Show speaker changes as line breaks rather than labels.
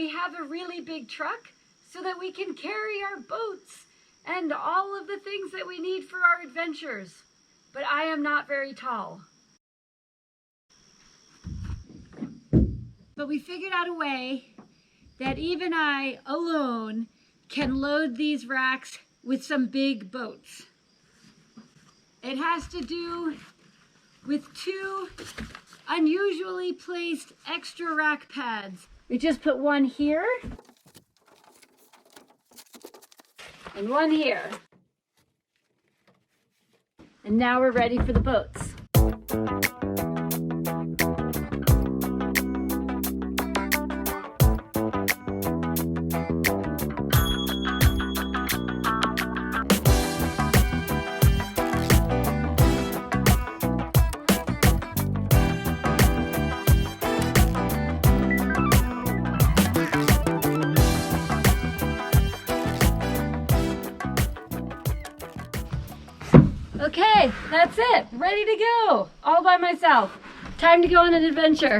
we have a really big truck so that we can carry our boats and all of the things that we need for our adventures. But I am not very tall. But we figured out a way that even I alone can load these racks with some big boats. It has to do with 2 unusually placed extra rack pads. We just put one here and one here. And now we're ready for the boats. Okay, that's it. Ready to go. All by myself. Time to go on an adventure.